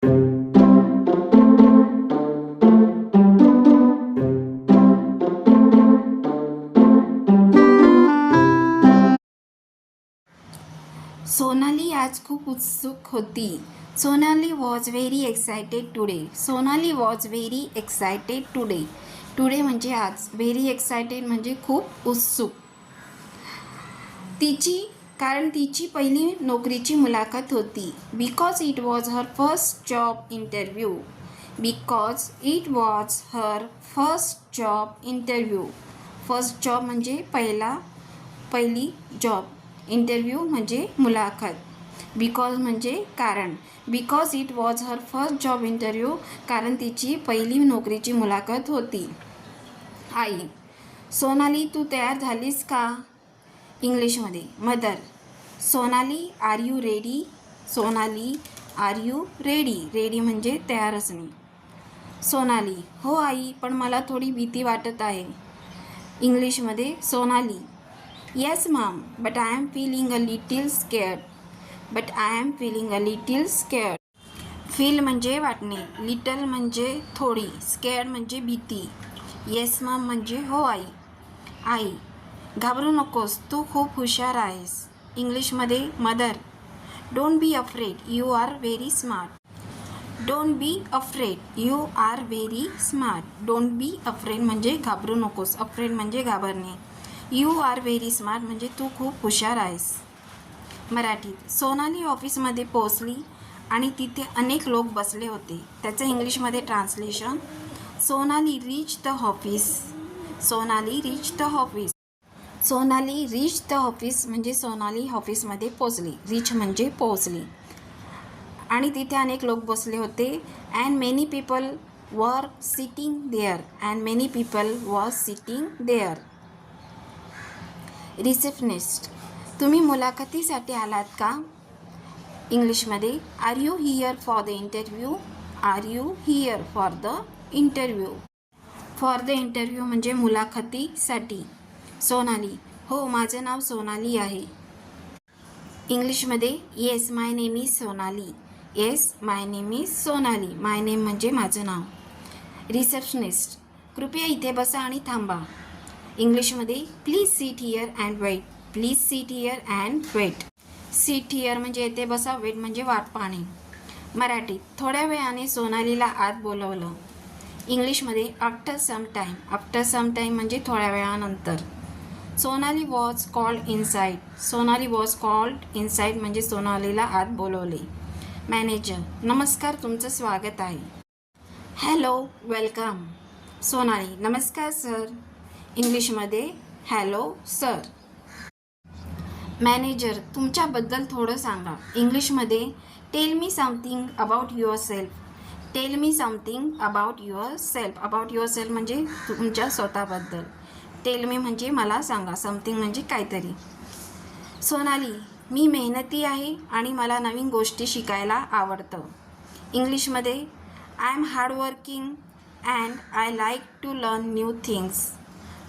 सोनाली आज खूप उत्सुक होती. Sonali was very excited today. Sonali was very excited today. Today म्हणजे आज, व्हेरी एक्सायटेड म्हणजे खूप उत्सुक. कारण तिची पहिली नोकरीची मुलाखत होती. Because it was her first job interview. Because it was her first job interview. First job म्हणजे पहिली जॉब. इंटरव्ह्यू म्हणजे मुलाखत. बिकॉज म्हणजे कारण. Because it was her first job interview, कारण तिची पहिली नोकरीची मुलाखत होती. आई: सोनाली, तू तयार झालीस का? इंग्लिशमध्ये. Mother: Sonali, are you ready? Sonali, are you ready? Ready म्हणजे तयार असणे. सोनाली: हो आई, पण मला थोडी भीती वाटत आहे. इंग्लिशमध्ये. Sonali: yes ma'am, but I am feeling a little scared. But I am feeling a little scared. Feel म्हणजे वाटणे, लिटल म्हणजे थोडी, स्केअर्ड म्हणजे भीती, येस मॅम म्हणजे हो आई. आई: घाबरू नकोस, तू खूप हुशार आहेस. इंग्लिशमध्ये. Mother: don't be afraid, you are very smart. Don't be afraid, you are very smart. Don't be afraid म्हणजे घाबरू नकोस, अफ्रेड म्हणजे घाबरणे, यू आर व्हेरी स्मार्ट म्हणजे तू खूप हुशार आहेस. मराठीत. सोनाली ऑफिसमध्ये पोहोचली आणि तिथे अनेक लोक बसले होते. त्याचं इंग्लिशमध्ये translation. Sonali reach the office. Sonali reach the office. Sonali reach the office म्हणजे सोनाली ऑफिसमध्ये पोचली. रीच म्हणजे पोहोचली. आणि तिथे अनेक लोक बसले होते. And many people were sitting there. And many people were sitting there. Receptionist: तुम्ही मुलाखतीसाठी आलात का? इंग्लिशमध्ये. Are you here for the interview? Are you here for the interview? For the interview म्हणजे मुलाखतीसाठी. सोनाली: हो, माझं नाव सोनाली आहे. इंग्लिशमध्ये. Yes, my name is Sonali. Yes, my name is Sonali. My name म्हणजे माझं नाव. रिसेप्शनिस्ट: कृपया इथे बसा आणि थांबा. इंग्लिशमध्ये. Please sit here and wait. Please sit here and wait. Sit here म्हणजे इथे बसा, वेट म्हणजे वाट पाहणे. मराठीत. थोड्या वेळाने सोनालीला आत बोलवलं. इंग्लिशमध्ये. After some time. After some time म्हणजे थोड्या वेळानंतर. Sonali was called inside. Sonali was called inside म्हणजे सोनालीला आत बोलवले. मॅनेजर: नमस्कार, तुमचं स्वागत आहे. Hello, welcome. सोनाली: नमस्कार सर. इंग्लिशमध्ये. Hello sir. मॅनेजर: तुमच्याबद्दल थोडं सांगा. इंग्लिशमध्ये. Tell me something about your self. Tell me something about your self. About your self म्हणजे तुमच्या स्वतःबद्दल. टेल मी म्हणजे मला सांगा, समथिंग म्हणजे काहीतरी. सोनाली: मी मेहनती आहे आणि मला नवीन गोष्टी शिकायला आवडतं. इंग्लिशमध्ये. I am hardworking and I like to learn new things.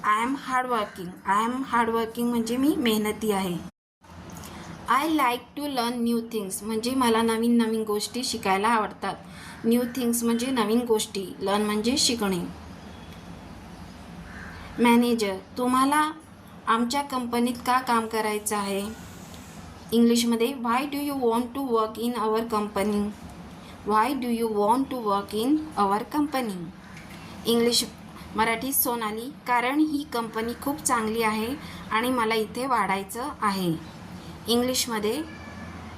I am hardworking. I am hardworking म्हणजे मी मेहनती आहे. I like to learn new things म्हणजे मला नवीन नवीन गोष्टी शिकायला आवडतात. न्यू थिंग्स म्हणजे नवीन गोष्टी, लर्न म्हणजे शिकणे. मॅनेजर: तुम्हाला आमच्या कंपनीत का काम करायचं आहे? इंग्लिशमध्ये. Why do you want to work in our company? Why do you want to work in our company? English. मराठीत. सोनाली: कारण ही कंपनी खूप चांगली आहे आणि मला इथे वाढायचं आहे. इंग्लिशमध्ये.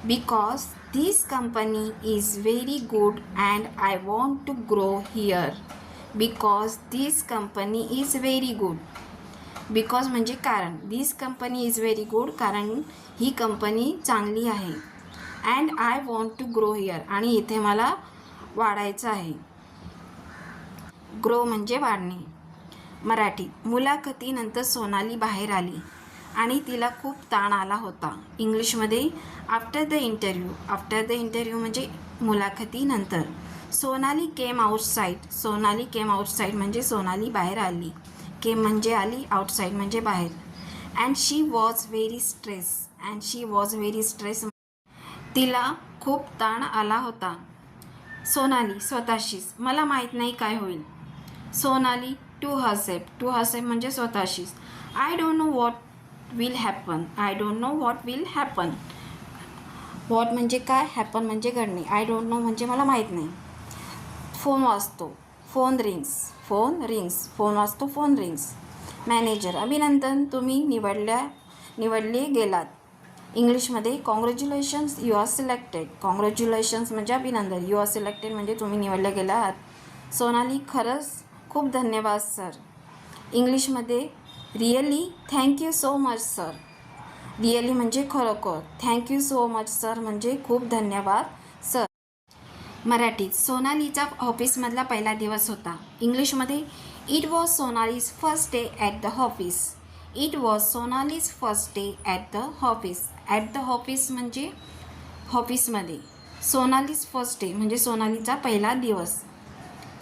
Because this company is very good and I want to grow here. Because this company is very good. Because म्हणजे कारण. This company is very good कारण ही कंपनी चांगली आहे. And I want to grow here आणि इथे मला वाढायचं आहे. ग्रो म्हणजे वाढणे. मराठी. मुलाखतीनंतर सोनाली बाहेर आली आणि तिला खूप ताण आला होता. इंग्लिशमध्ये. After the interview. After the interview म्हणजे मुलाखतीनंतर. सोनाली केम आउटसाईड. सोनाली केम आउटसाईड म्हणजे सोनाली बाहेर आली. केम म्हणजे आली, आउटसाईड म्हणजे बाहेर. And she was very stress. And she was very stress. तिला खूप ताण आला होता. सोनाली स्वतःशीच, मला माहीत नाही काय होईल. सोनाली टू हरसेल्फ म्हणजे स्वतःशीच. I don't know what will happen. I don't know what will happen. What म्हणजे काय, हॅपन म्हणजे घडणे. आय डोंट नो म्हणजे मला माहीत नाही. फोन वाजतो, फोन रिंग्स. फोन वाजतो, फोन रिंग्स. मॅनेजर, अभिनंदन, तुम्ही निवडले गेलात. इंग्लिशमध्ये congratulations, you are selected. Congratulations म्हणजे अभिनंदन, यू आर सिलेक्टेड म्हणजे तुम्ही निवडले गेलात. सोनाली, खरंच खूप धन्यवाद सर. इंग्लिशमध्ये really, thank you so much sir. Really म्हणजे खरोखर, थँक्यू सो मच सर म्हणजे खूप धन्यवाद सर. मराठीत सोनालीचा ऑफिसमधला पहिला दिवस होता. इंग्लिशमध्ये it was Sonali's first day at the office. It was Sonali's first day at the office. At the office म्हणजे ऑफिसमध्ये. सोनालीज फर्स्ट डे म्हणजे सोनालीचा पहिला दिवस.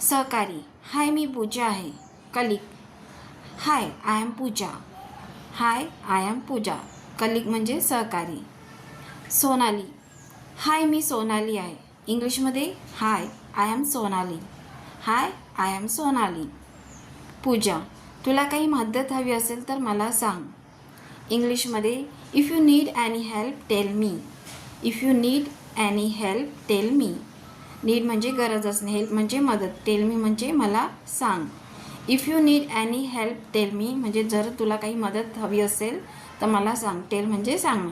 सहकारी, हाय मी पूजा आहे. Colleague, hi I am Pooja. Hi I am Pooja. Colleague म्हणजे सहकारी. सोनाली, हाय मी सोनाली आहे. इंग्लिशमध्ये hi I am Sonali. Hi I am Sonali. Pooja, तुला काही मदत हवी असेल तर मला सांग. इंग्लिशमध्ये if you need any help tell me. If you need any help tell me. Need म्हणजे गरज असणे, हेल्प म्हणजे मदत, टेल मी म्हणजे मला सांग. If you need any help tell मी म्हणजे जर तुला काही मदत हवी असेल तर मला सांग. टेल म्हणजे सांग.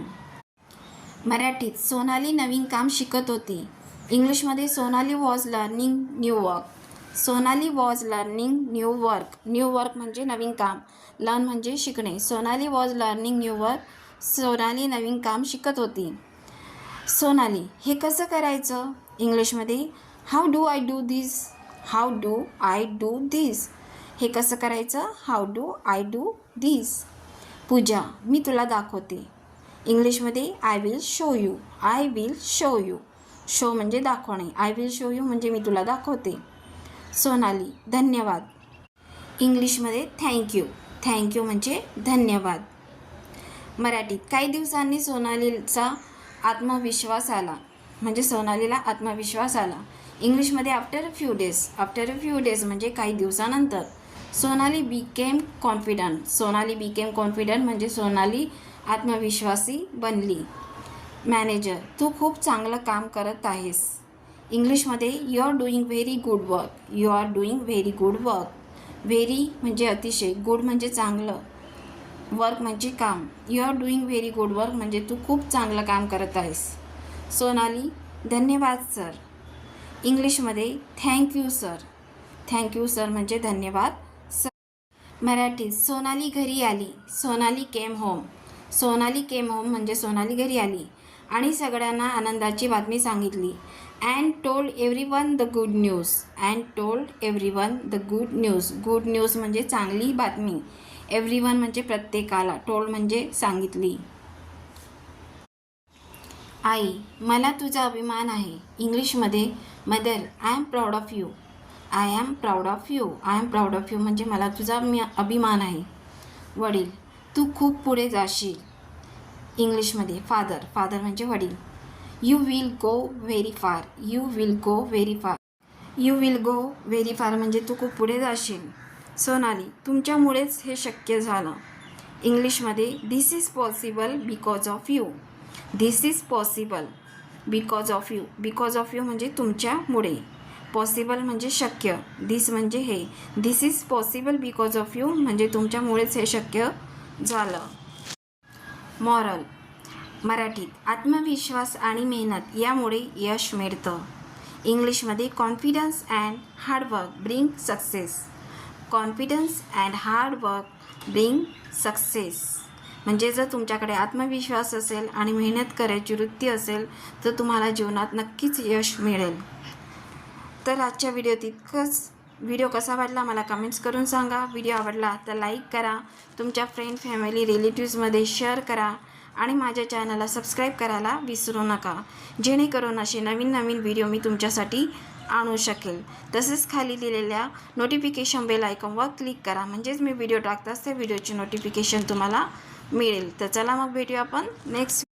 मराठीत सोनाली नवीन काम शिकत होती. इंग्लिशमध्ये Sonali was learning new work. Sonali was learning new work. New work म्हणजे नवीन काम, लर्न म्हणजे शिकणे. Sonali was learning new work. Sonali नवीन काम शिकत होती. सोनाली, हे कसं करायचं. इंग्लिशमध्ये how do I do this. How do I do this. हे कसं करायचं, how do I do this. Pooja, मी तुला दाखवते. इंग्लिशमध्ये I will show you. I will show you. Show म्हणजे दाखवणे, आय विल शो यू म्हणजे मी तुला दाखवते. सोनाली, धन्यवाद. इंग्लिशमध्ये थँक्यू. थँक्यू म्हणजे धन्यवाद. मराठीत काही दिवसांनी सोनालीचा आत्मविश्वास आला. म्हणजे सोनालीला आत्मविश्वास आला. इंग्लिशमध्ये after a few days. After a few days म्हणजे काही दिवसानंतर. Sonali became confident. Sonali became confident म्हणजे सोनाली आत्मविश्वासी बनली. मॅनेजर, तू खूप चांगलं काम करत आहेस. इंग्लिशमध्ये you are doing very good work. You are doing very good work. Very म्हणजे अतिशय, गुड म्हणजे चांगलं, वर्क म्हणजे काम. You are doing very good work म्हणजे तू खूप चांगलं काम करत आहेस. सोनाली, धन्यवाद सर. इंग्लिशमध्ये थँक्यू सर. थँक्यू सर म्हणजे धन्यवाद सर. मराठीत सोनाली घरी आली. Sonali came home. Sonali came home म्हणजे सोनाली घरी आली आणि सगळ्यांना आनंदाची बातमी सांगितली. And told everyone the good news. And told everyone the good news. Good news म्हणजे चांगली बातमी. एव्हरीवन म्हणजे प्रत्येकाला. टोल्ड म्हणजे सांगितली. आई, मला तुझा अभिमान आहे. इंग्लिशमध्ये mother, I am proud of you. I am proud of you. I am proud of you म्हणजे मला तुझा अभिमान आहे. वडील, तू खूप पुढे जाशील. इंग्लिशमध्ये फादर. फादर म्हणजे वडील. यू विल गो व्हेरी फार. यू विल गो व्हेरी फार. यू विल गो व्हेरी फार म्हणजे तू खूप पुढे जाशील. सोनाली, तुमच्यामुळेच हे शक्य झालं. इंग्लिशमध्ये this is possible because of you. This is possible because of you. Because of you म्हणजे तुमच्यामुळे. पॉसिबल म्हणजे शक्य. धिस म्हणजे हे. This is possible because of you म्हणजे तुमच्यामुळेच हे शक्य झालं. मॉरल. मराठीत आत्मविश्वास आणि मेहनत यामुळे यश मिळतं. इंग्लिशमध्ये confidence and hard work bring success. Confidence and hard work bring success म्हणजे जर तुमच्याकडे आत्मविश्वास असेल आणि मेहनत करायची वृत्ती असेल तर तुम्हाला जीवनात नक्कीच यश मिळेल. तर आजच्या व्हिडिओत इतकंच. व्हिडिओ कसा वाटला मला कमेंट्स करून सांगा. व्हिडिओ आवडला तर लाईक करा. तुमच्या फ्रेंड, फॅमिली, रिलेटिव्समध्ये शेअर करा आणि माझ्या चॅनलला सबस्क्राईब करायला विसरू नका, जेणेकरून असे नवीन नवीन व्हिडिओ मी तुमच्यासाठी आणू शकेल. तसेच खाली दिलेल्या नोटिफिकेशन बेल आयकॉनवर क्लिक करा म्हणजेच मी व्हिडिओ टाकताच त्या व्हिडिओची नोटिफिकेशन तुम्हाला मिळेल. तर चला मग भेटूया आपण नेक्स्ट